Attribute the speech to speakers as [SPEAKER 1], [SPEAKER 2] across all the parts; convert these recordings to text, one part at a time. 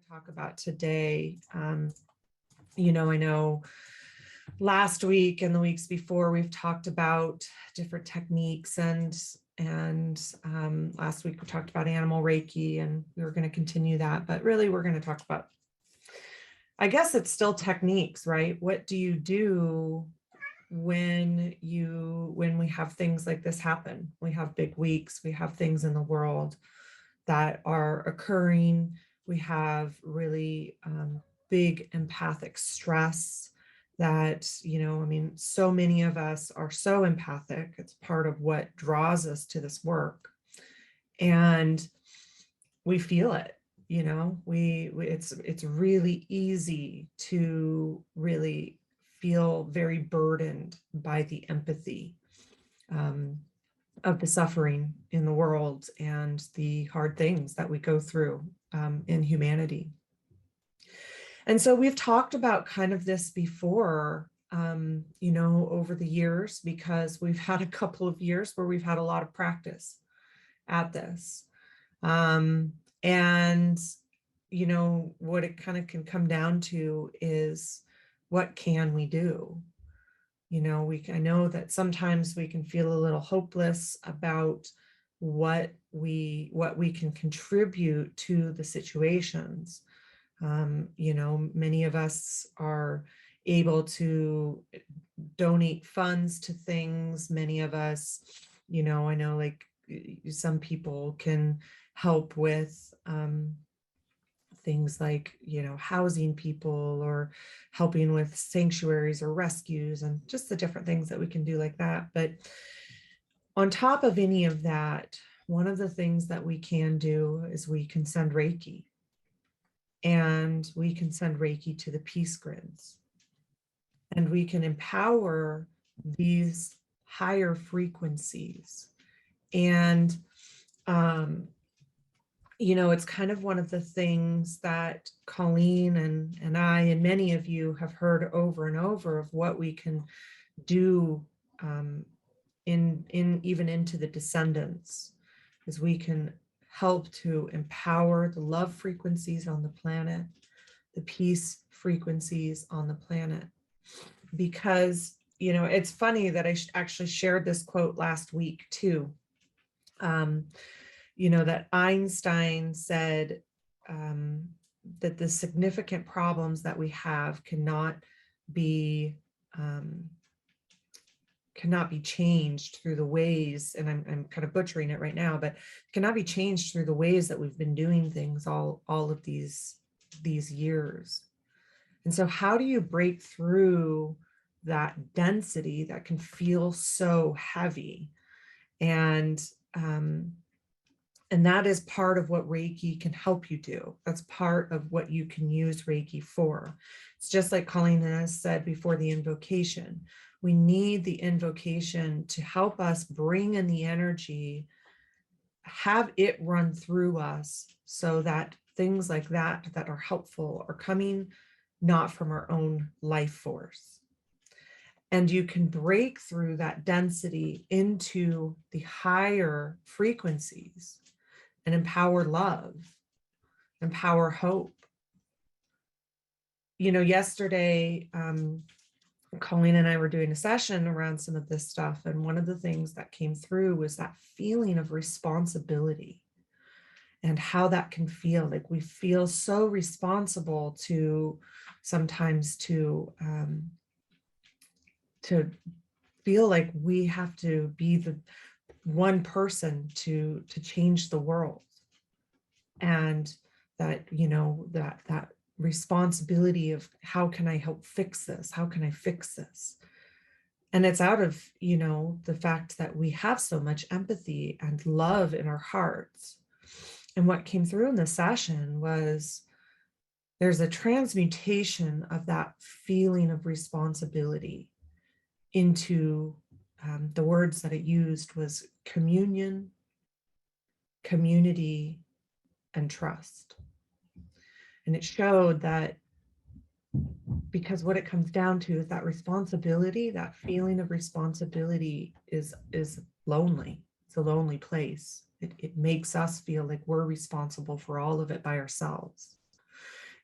[SPEAKER 1] talk about today. I know last week and the weeks before we've talked about different techniques, and last week we talked about animal Reiki, and we were going to continue that, but really we're going to talk about, I guess it's still techniques, right? What do you do when we have things like this happen? We have big weeks, we have things in the world that are occurring. We have really big empathic stress that, so many of us are so empathic. It's part of what draws us to this work. And we feel it, it's really easy to really feel very burdened by the empathy of the suffering in the world and the hard things that we go through in humanity. And so we've talked about kind of this before, over the years, because we've had a couple of years where we've had a lot of practice at this. And, what it kind of can come down to is, what can we do? I know that sometimes we can feel a little hopeless about what we can contribute to the situations. Many of us are able to donate funds to things. Many of us, I know like some people can help with things like, housing people or helping with sanctuaries or rescues and just the different things that we can do like that. But on top of any of that, one of the things that we can do is we can send Reiki, and we can send Reiki to the peace grids, and we can empower these higher frequencies. And it's kind of one of the things that Colleen and I and many of you have heard over and over of what we can do in even into the descendants, is we can help to empower the love frequencies on the planet, the peace frequencies on the planet. Because, it's funny that I actually shared this quote last week too. That Einstein said that the significant problems that we have cannot be changed through the ways, and I'm kind of butchering it right now, but cannot be changed through the ways that we've been doing things all of these years. And so how do you break through that density that can feel so heavy? And that is part of what Reiki can help you do. That's part of what you can use Reiki for. It's just like Colleen has said before, the invocation. We need the invocation to help us bring in the energy, have it run through us, so that things like that are helpful are coming not from our own life force. And you can break through that density into the higher frequencies and empower love, empower hope. Yesterday, Colleen and I were doing a session around some of this stuff, and one of the things that came through was that feeling of responsibility and how that can feel. Like we feel so responsible to sometimes to feel like we have to be the one person to change the world, and that that responsibility of, how can I help fix this? How can I fix this? And it's out of the fact that we have so much empathy and love in our hearts. And what came through in the session was, there's a transmutation of that feeling of responsibility into the words that it used was communion, community, and trust. And it showed that, because what it comes down to is that responsibility, that feeling of responsibility is lonely. It's a lonely place. It makes us feel like we're responsible for all of it by ourselves.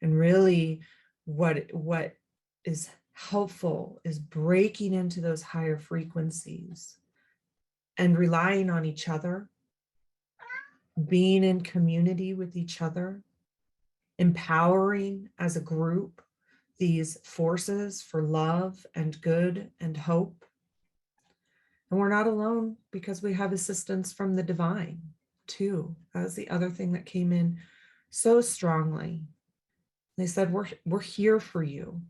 [SPEAKER 1] And really what is helpful is breaking into those higher frequencies and relying on each other, being in community with each other, empowering as a group these forces for love and good and hope. And we're not alone because we have assistance from the divine too. That was the other thing that came in so strongly. They said, we're here for you.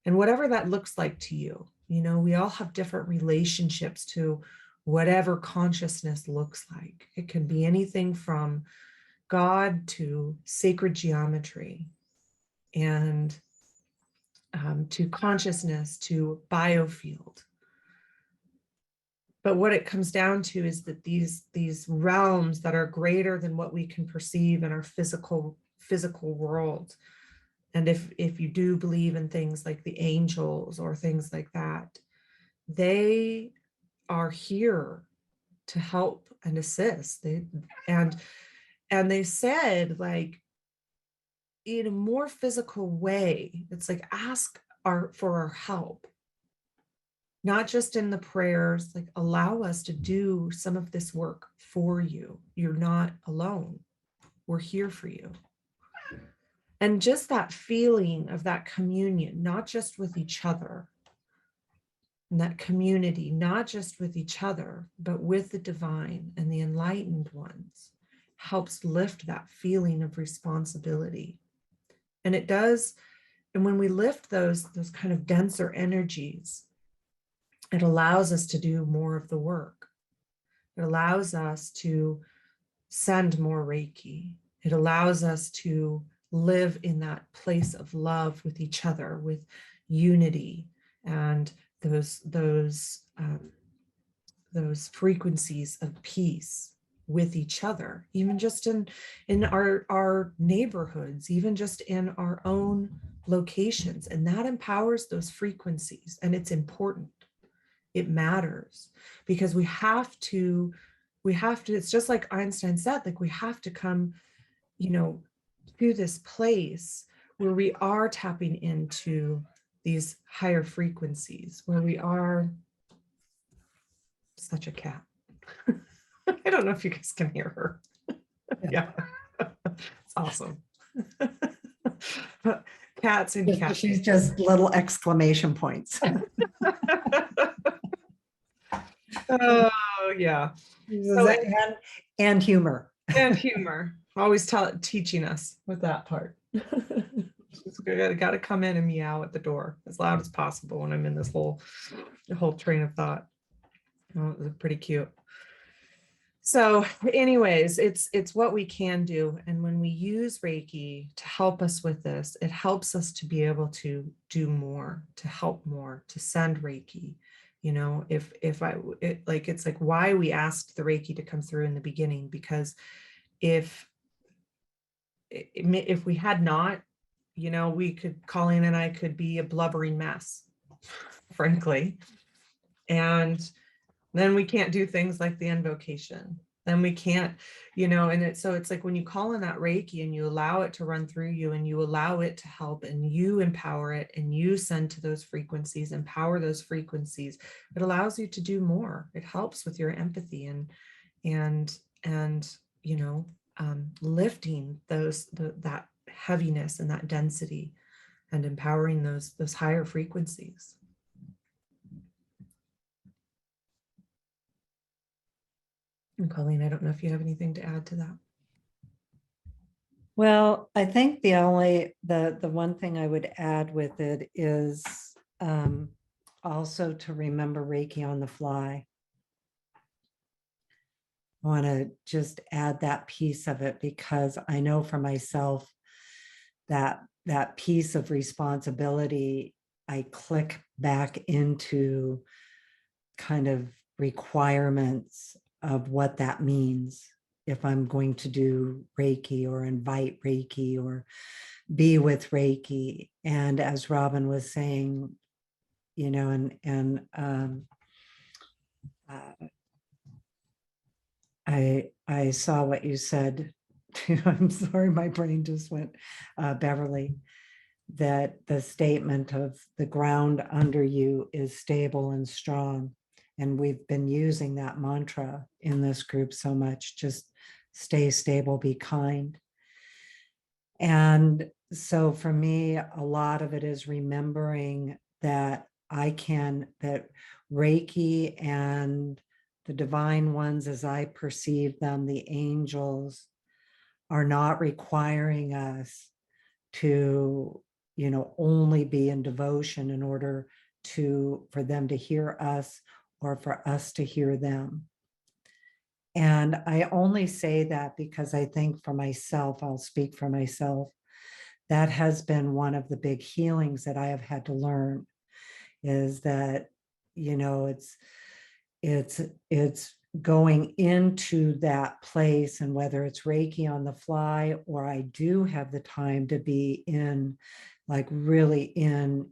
[SPEAKER 1] And whatever that looks like to you, you know, we all have different relationships to whatever consciousness looks like. It can be anything from God to sacred geometry, and to consciousness, to biofield. But what it comes down to is that these realms that are greater than what we can perceive in our physical world. And if you do believe in things like the angels or things like that, they are here to help and assist. And they said, like, in a more physical way, it's like, ask for our help, not just in the prayers, like, allow us to do some of this work for you. You're not alone. We're here for you. And just that feeling of that communion, not just with each other, and that community, not just with each other, but with the divine and the enlightened ones, helps lift that feeling of responsibility. And it does. And when we lift those kind of denser energies, it allows us to do more of the work. It allows us to send more Reiki. It allows us to live in that place of love with each other, with unity, and those frequencies of peace with each other, even just in our neighborhoods, even just in our own locations. And that empowers those frequencies. And it's important. It matters, because we have to, it's just like Einstein said, like, we have to come, you know, to this place where we are tapping into these higher frequencies, where we are. Such a cat. I don't know if you guys can hear her. Yeah, it's awesome. Cats and cats.
[SPEAKER 2] She's just little exclamation points.
[SPEAKER 1] Oh yeah. So
[SPEAKER 2] and humor.
[SPEAKER 1] And humor. Always teaching us with that part. She's got to come in and meow at the door as loud as possible when I'm in this whole train of thought. Oh, it was pretty cute. So anyways, it's what we can do. And when we use Reiki to help us with this, it helps us to be able to do more, to help more, to send Reiki. You know, it's like why we asked the Reiki to come through in the beginning, because if we had not, you know, Colleen and I could be a blubbering mess, frankly. And then we can't do things like the invocation. Then we can't, you know, and so it's like when you call in that Reiki and you allow it to run through you and you allow it to help and you empower it and you send to those frequencies, empower those frequencies, it allows you to do more. It helps with your empathy and you know, lifting that heaviness and that density and empowering those higher frequencies. And Colleen, I don't know if you have anything to add to that.
[SPEAKER 2] Well, I think the one thing I would add with it is also to remember Reiki on the fly. I want to just add that piece of it, because I know for myself that piece of responsibility, I click back into kind of requirements of what that means if I'm going to do Reiki or invite Reiki or be with Reiki. And as Robyn was saying, you know, I saw what you said I'm sorry, my brain just went, Beverly, that the statement of the ground under you is stable and strong. And we've been using that mantra in this group so much, just stay stable, be kind. And so for me, a lot of it is remembering that that Reiki and the divine ones, as I perceive them, the angels, are not requiring us to, only be in devotion in order for them to hear us or for us to hear them. And I only say that because I think for myself, I'll speak for myself, that has been one of the big healings that I have had to learn, is that, it's going into that place, and whether it's Reiki on the fly, or I do have the time to be in, like really in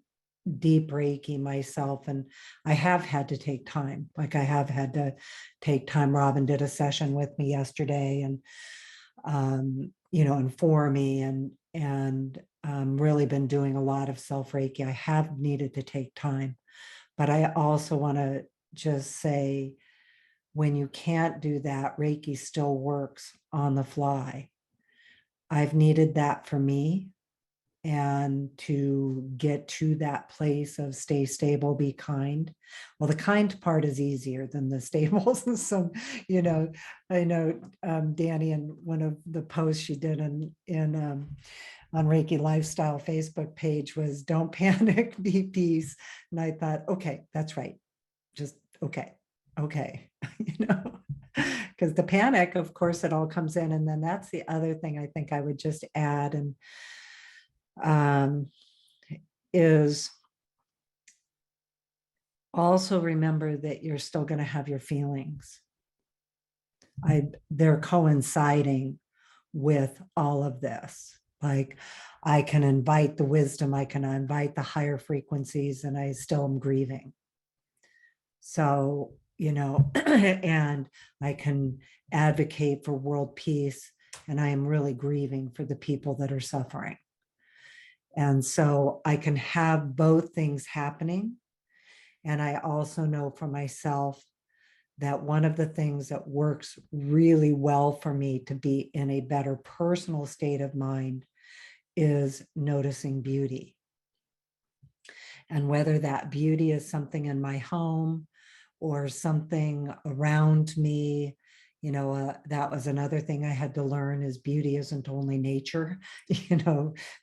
[SPEAKER 2] deep Reiki myself. And I have had to take time, like I have had to take time. Robyn did a session with me yesterday, and and for me, and really been doing a lot of self Reiki. I have needed to take time, but I also want to just say, when you can't do that, Reiki still works on the fly. I've needed that for me, and to get to that place of stay stable, be kind. Well, the kind part is easier than the stable. So, I know Danny, in one of the posts she did on Reiki Lifestyle Facebook page, was don't panic, be peace. And I thought, okay, that's right. Just okay. Because the panic, of course, it all comes in. And then that's the other thing I think I would just add, and is also remember that you're still going to have your feelings. They're coinciding with all of this. Like, I can invite the wisdom, I can invite the higher frequencies, and I still am grieving. So, and I can advocate for world peace, and I am really grieving for the people that are suffering. And so I can have both things happening. And I also know for myself that one of the things that works really well for me to be in a better personal state of mind is noticing beauty. And whether that beauty is something in my home or something around me, that was another thing I had to learn, is beauty isn't only nature.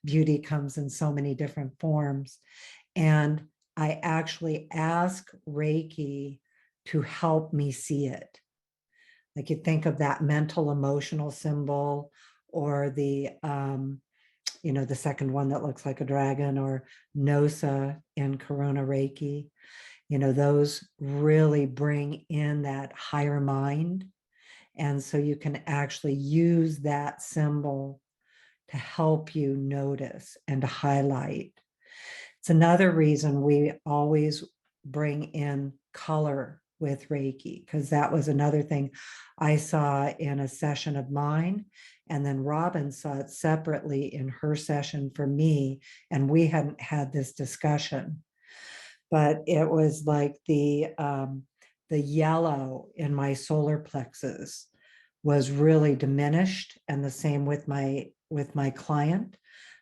[SPEAKER 2] Beauty comes in so many different forms. And I actually ask Reiki to help me see it. Like, you think of that mental emotional symbol, or the second one that looks like a dragon, or Nosa in Corona Reiki. Those really bring in that higher mind. And so you can actually use that symbol to help you notice and to highlight. It's another reason we always bring in color with Reiki, because that was another thing I saw in a session of mine. And then Robyn saw it separately in her session for me. And we hadn't had this discussion, but it was like the yellow in my solar plexus was really diminished, and the same with my client,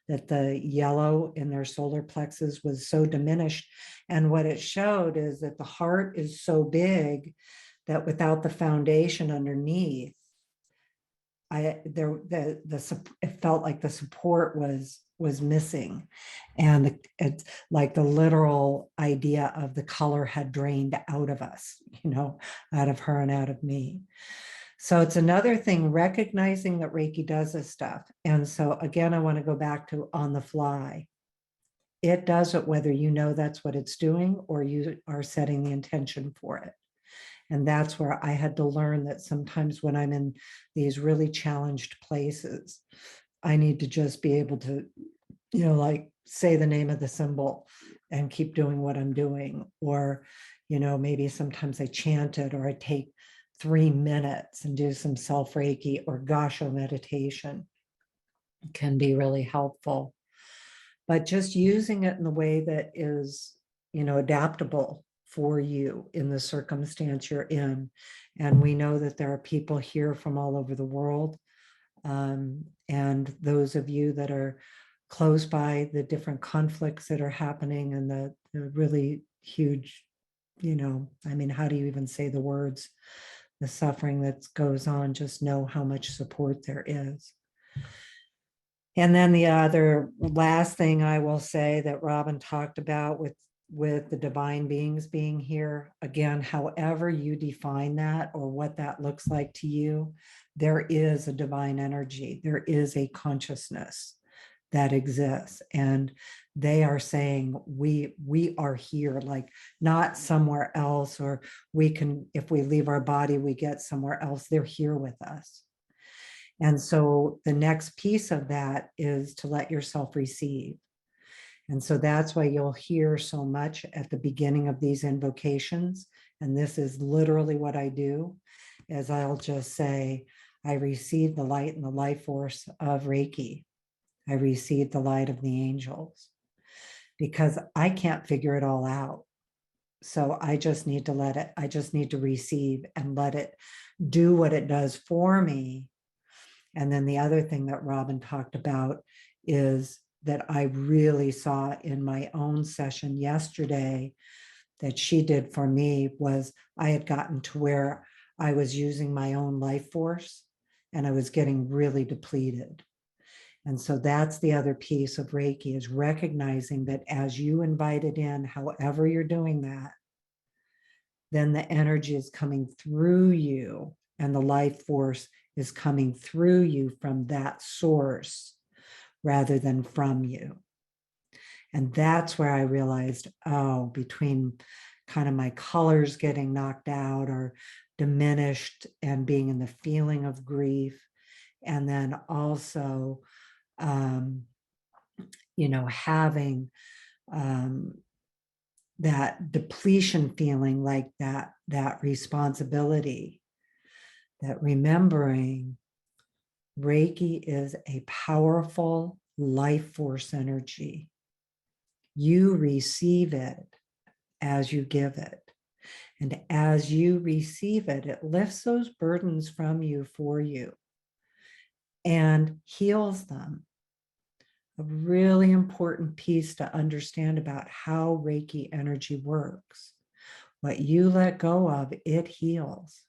[SPEAKER 2] that the yellow in their solar plexus was so diminished. And what it showed is that the heart is so big that without the foundation underneath, it felt like the support was missing. And it's like the literal idea of the color had drained out of us, out of her and out of me. So it's another thing, recognizing that Reiki does this stuff. And so again, I want to go back to on the fly. It does it whether that's what it's doing or you are setting the intention for it. And that's where I had to learn that sometimes when I'm in these really challenged places, I need to just be able to, like say the name of the symbol and keep doing what I'm doing. Or, maybe sometimes I chant it, or I take 3 minutes and do some self Reiki or Gassho meditation can be really helpful. But just using it in the way that is, adaptable for you in the circumstance you're in. And we know that there are people here from all over the world. And those of you that are close by the different conflicts that are happening and the really huge, how do you even say the words? The suffering that goes on, just know how much support there is. And then the other last thing I will say that Robyn talked about with the divine beings being here, again, however you define that or what that looks like to you, there is a divine energy. There is a consciousness that exists. And they are saying, we are here, like not somewhere else, or we can, if we leave our body, we get somewhere else. They're here with us. And so the next piece of that is to let yourself receive. And so that's why you'll hear so much at the beginning of these invocations. And this is literally what I do, is I'll just say, I receive the light and the life force of Reiki. I receive the light of the angels, because I can't figure it all out. So I just need to receive and let it do what it does for me. And then the other thing that Robyn talked about is that I really saw in my own session yesterday that she did for me was I had gotten to where I was using my own life force and I was getting really depleted. And so that's the other piece of Reiki, is recognizing that as you invite it in, however you're doing that, then the energy is coming through you and the life force is coming through you from that source rather than from you. And that's where I realized, between kind of my colors getting knocked out or diminished and being in the feeling of grief, and then also, having that depletion feeling, like that responsibility, that remembering Reiki is a powerful life force energy. You receive it as you give it. And as you receive it, it lifts those burdens from you for you and heals them. A really important piece to understand about how Reiki energy works. What you let go of, it heals.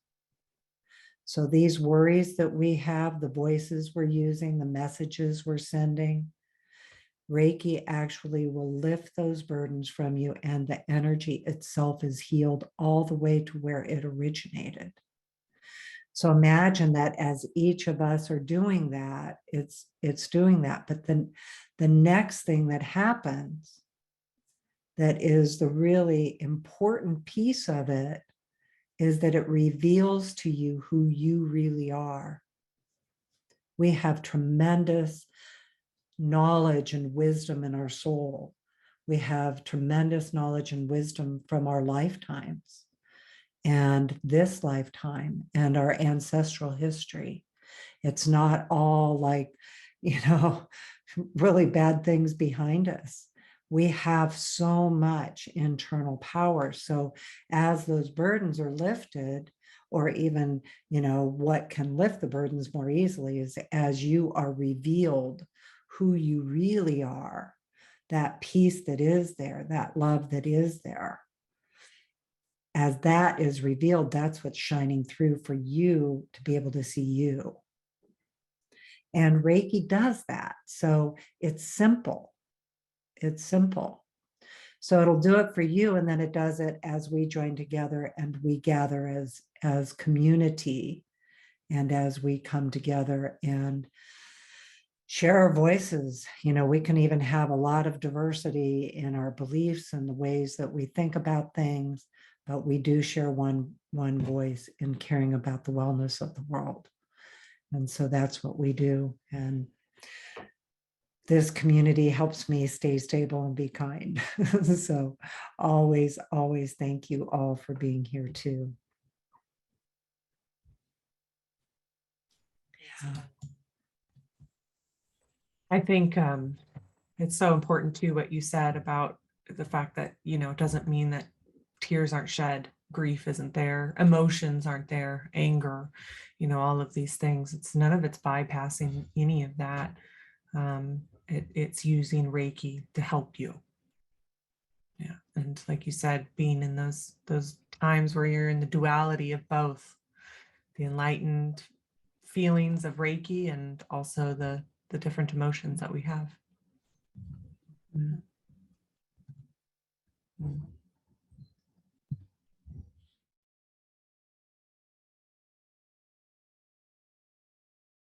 [SPEAKER 2] So these worries that we have, the voices we're using, the messages we're sending, Reiki actually will lift those burdens from you, and the energy itself is healed all the way to where it originated. So imagine that as each of us are doing that, it's doing that. But then the next thing that happens, that is the really important piece of it, is that it reveals to you who you really are. We have tremendous knowledge and wisdom in our soul. We have tremendous knowledge and wisdom from our lifetimes and this lifetime and our ancestral history. It's not all like, really bad things behind us. We have so much internal power. So as those burdens are lifted, or even, what can lift the burdens more easily is as you are revealed who you really are, that peace that is there, that love that is there. As that is revealed, that's what's shining through for you to be able to see you. And Reiki does that. So it's simple. It's simple. So it'll do it for you, and then it does it as we join together and we gather as community, and as we come together and share our voices. We can even have a lot of diversity in our beliefs and the ways that we think about things, but we do share one voice in caring about the wellness of the world. And so that's what we do. And this community helps me stay stable and be kind. So always, always thank you all for being here too.
[SPEAKER 1] I think it's so important too what you said about the fact that, you know, it doesn't mean that tears aren't shed, grief isn't there, emotions aren't there, anger, you know, all of these things. It's none of it's bypassing any of that. It's using Reiki to help you. Yeah. And like you said, being in those times where you're in the duality of both the enlightened feelings of Reiki and also the different emotions that we have. Mm. Mm.